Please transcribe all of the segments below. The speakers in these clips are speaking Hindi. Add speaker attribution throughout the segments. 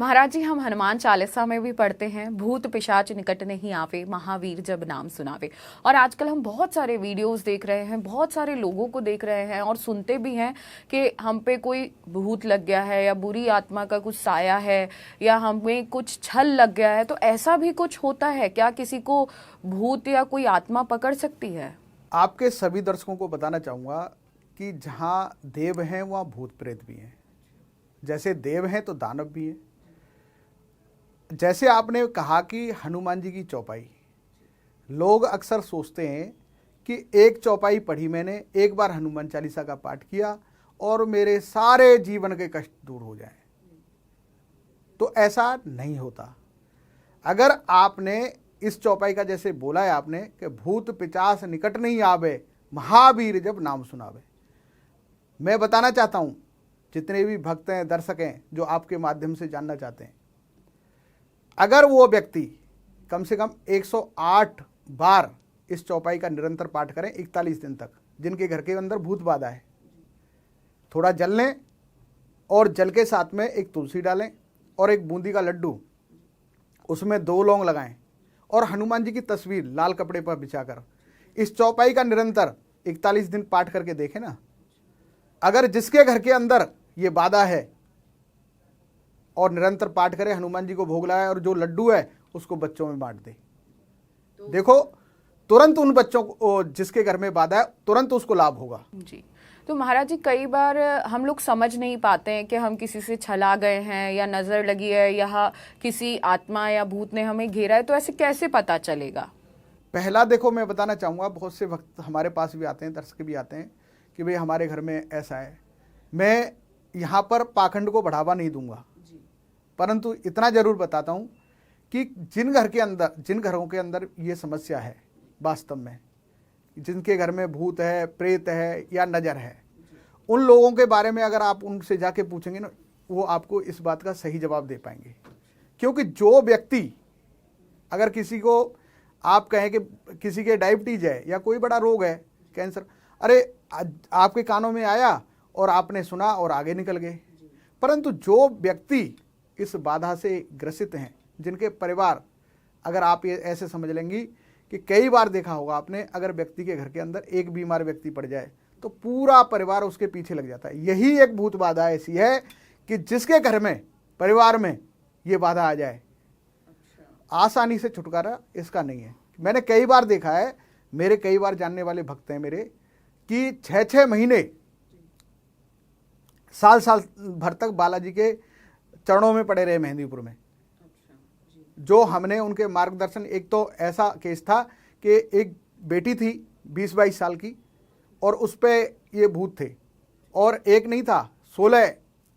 Speaker 1: महाराज जी, हम हनुमान चालीसा में भी पढ़ते हैं, भूत पिशाच निकट नहीं आवे, महावीर जब नाम सुनावे। और आजकल हम बहुत सारे वीडियोस देख रहे हैं, बहुत सारे लोगों को देख रहे हैं और सुनते भी हैं कि हम पे कोई भूत लग गया है या बुरी आत्मा का कुछ साया है या हमें कुछ छल लग गया है। तो ऐसा भी कुछ होता है क्या? किसी को भूत या कोई आत्मा पकड़ सकती है?
Speaker 2: आपके सभी दर्शकों को बताना चाहूँगा कि जहाँ देव हैं वहाँ भूत प्रेत भी हैं। जैसे देव हैं तो दानव भी हैं। जैसे आपने कहा कि हनुमान जी की चौपाई, लोग अक्सर सोचते हैं कि एक चौपाई पढ़ी मैंने, एक बार हनुमान चालीसा का पाठ किया और मेरे सारे जीवन के कष्ट दूर हो जाएं। तो ऐसा नहीं होता। अगर आपने इस चौपाई का जैसे बोला है आपने कि भूत पिशाच निकट नहीं आवे, महावीर जब नाम सुनावे, मैं बताना चाहता हूं जितने भी भक्त हैं, दर्शक हैं, जो आपके माध्यम से जानना चाहते हैं, अगर वो व्यक्ति कम से कम 108 बार इस चौपाई का निरंतर पाठ करें 41 दिन तक, जिनके घर के अंदर भूत बाधा है, थोड़ा जल लें और जल के साथ में एक तुलसी डालें और एक बूंदी का लड्डू, उसमें 2 लौंग लगाएं और हनुमान जी की तस्वीर लाल कपड़े पर बिछाकर इस चौपाई का निरंतर 41 दिन पाठ करके देखें ना। अगर जिसके घर के अंदर ये बाधा है और निरंतर पाठ करे, हनुमान जी को भोग लगाए और जो लड्डू है उसको बच्चों में बांट दे, देखो तुरंत उन बच्चों को, जिसके घर में बाधा है, तुरंत उसको लाभ होगा
Speaker 1: जी। तो महाराज जी, कई बार हम लोग समझ नहीं पाते हैं कि हम किसी से छला गए हैं या नजर लगी है या किसी आत्मा या भूत ने हमें घेरा है, तो ऐसे कैसे पता चलेगा?
Speaker 2: पहला देखो, मैं बताना चाहूँगा, बहुत से वक्त हमारे पास भी आते हैं, दर्शक भी आते हैं कि भाई हमारे घर में ऐसा है। मैं यहाँ पर पाखंड को बढ़ावा नहीं दूंगा, परंतु इतना जरूर बताता हूँ कि जिन घरों के अंदर ये समस्या है, वास्तव में जिनके घर में भूत है, प्रेत है या नज़र है, उन लोगों के बारे में अगर आप उनसे जाके पूछेंगे ना, वो आपको इस बात का सही जवाब दे पाएंगे। क्योंकि जो व्यक्ति, अगर किसी को आप कहें कि किसी के डायबिटीज है या कोई बड़ा रोग है, कैंसर, अरे आपके कानों में आया और आपने सुना और आगे निकल गए। परंतु जो व्यक्ति इस बाधा से ग्रसित हैं, जिनके परिवार, अगर आप ये ऐसे समझ लेंगी कि कई बार देखा होगा आपने, अगर व्यक्ति के घर के अंदर एक बीमार व्यक्ति पड़ जाए तो पूरा परिवार उसके पीछे लग जाता है। यही एक भूत बाधा ऐसी है कि जिसके घर में, परिवार में ये बाधा आ जाए, आसानी से छुटकारा इसका नहीं है। मैंने कई बार देखा है, मेरे कई बार जानने वाले भक्त हैं मेरे, कि 6-6 महीने, साल भर तक बालाजी के चरणों में पड़े रहे मेहंदीपुर में। जो हमने उनके मार्गदर्शन, एक तो ऐसा केस था कि एक बेटी थी 20-22 साल की और उस पे ये भूत थे, और एक नहीं था, 16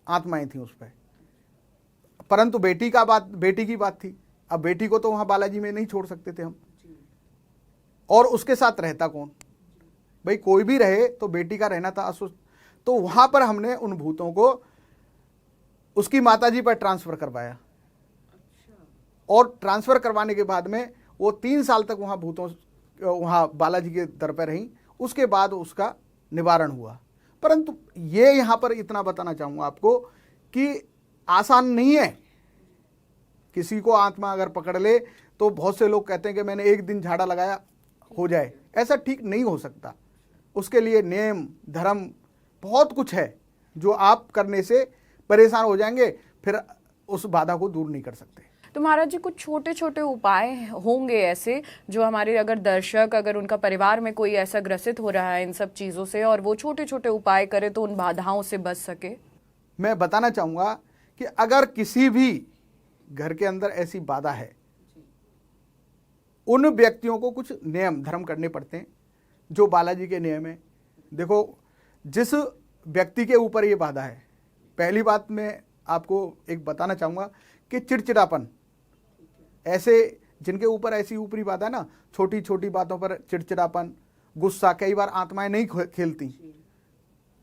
Speaker 2: आत्माएं थी उस पे। परंतु बेटी की बात थी। अब बेटी को तो वहाँ बालाजी में नहीं छोड़ सकते थे हम, और उसके साथ रहता कौन? भाई कोई भी रहे तो बेटी का रहना था असुस्थ। तो वहाँ पर हमने उन भूतों को उसकी माताजी पर ट्रांसफ़र करवाया, और ट्रांसफ़र करवाने के बाद में वो 3 साल तक वहाँ बालाजी के दर पर रहीं। उसके बाद उसका निवारण हुआ। परंतु ये यहाँ पर इतना बताना चाहूँगा आपको कि आसान नहीं है। किसी को आत्मा अगर पकड़ ले तो बहुत से लोग कहते हैं कि मैंने एक दिन झाड़ा लगाया हो जाए, ऐसा ठीक नहीं हो सकता। उसके लिए नियम, धर्म, बहुत कुछ है जो आप करने से परेशान हो जाएंगे, फिर उस बाधा को दूर नहीं कर सकते।
Speaker 1: तो महाराज जी, कुछ छोटे छोटे उपाय होंगे ऐसे जो हमारे अगर दर्शक, अगर उनका परिवार में कोई ऐसा ग्रसित हो रहा है इन सब चीज़ों से, और वो छोटे छोटे उपाय करे तो उन बाधाओं से बच सके?
Speaker 2: मैं बताना चाहूँगा कि अगर किसी भी घर के अंदर ऐसी बाधा है, उन व्यक्तियों को कुछ नियम धर्म करने पड़ते हैं जो बालाजी के नियम है। देखो, जिस व्यक्ति के ऊपर ये बाधा है, पहली बात मैं आपको एक बताना चाहूँगा कि चिड़चिड़ापन, ऐसे जिनके ऊपर ऐसी ऊपरी बाधा है ना, छोटी छोटी बातों पर चिड़चिड़ापन, गुस्सा, कई बार आत्माएं नहीं खेलती।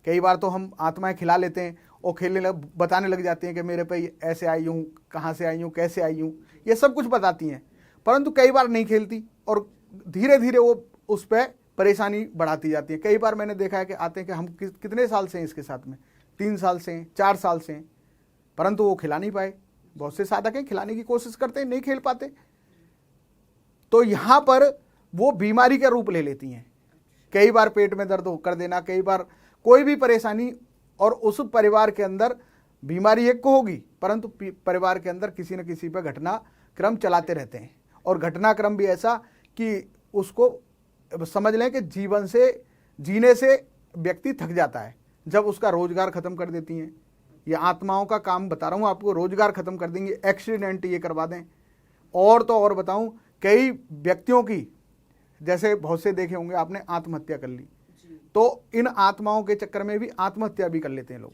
Speaker 2: कई बार तो हम आत्माएं खिला लेते हैं और बताने लग जाती हैं कि मेरे पे ऐसे आई हूँ, कहाँ से आई हूँ, कैसे आई हूँ, ये सब कुछ बताती हैं। परंतु कई बार नहीं खेलती और धीरे धीरे वो उस पर परेशानी बढ़ाती जाती है। कई बार मैंने देखा है कि आते हैं कि हम कितने साल से हैं इसके साथ में, 3 साल से हैं, 4 साल से हैं, परंतु वो खिला नहीं पाए। बहुत से साधक हैं खिलाने की कोशिश करते हैं, नहीं खेल पाते, तो यहाँ पर वो बीमारी का रूप ले लेती हैं। कई बार पेट में दर्द कर देना, कई बार कोई भी परेशानी, और उस परिवार के अंदर बीमारी एक को होगी, परंतु परिवार के अंदर किसी न किसी पर घटनाक्रम चलाते रहते हैं। और घटनाक्रम भी ऐसा कि उसको समझ लें कि जीवन से जीने से व्यक्ति थक जाता है, जब उसका रोजगार खत्म कर देती हैं। ये आत्माओं का काम बता रहा हूँ आपको, रोजगार खत्म कर देंगे, एक्सीडेंट ये करवा दें। और तो और बताऊं, कई व्यक्तियों की, जैसे बहुत से देखे होंगे आपने, आत्महत्या कर ली, तो इन आत्माओं के चक्कर में भी आत्महत्या भी कर लेते हैं लोग।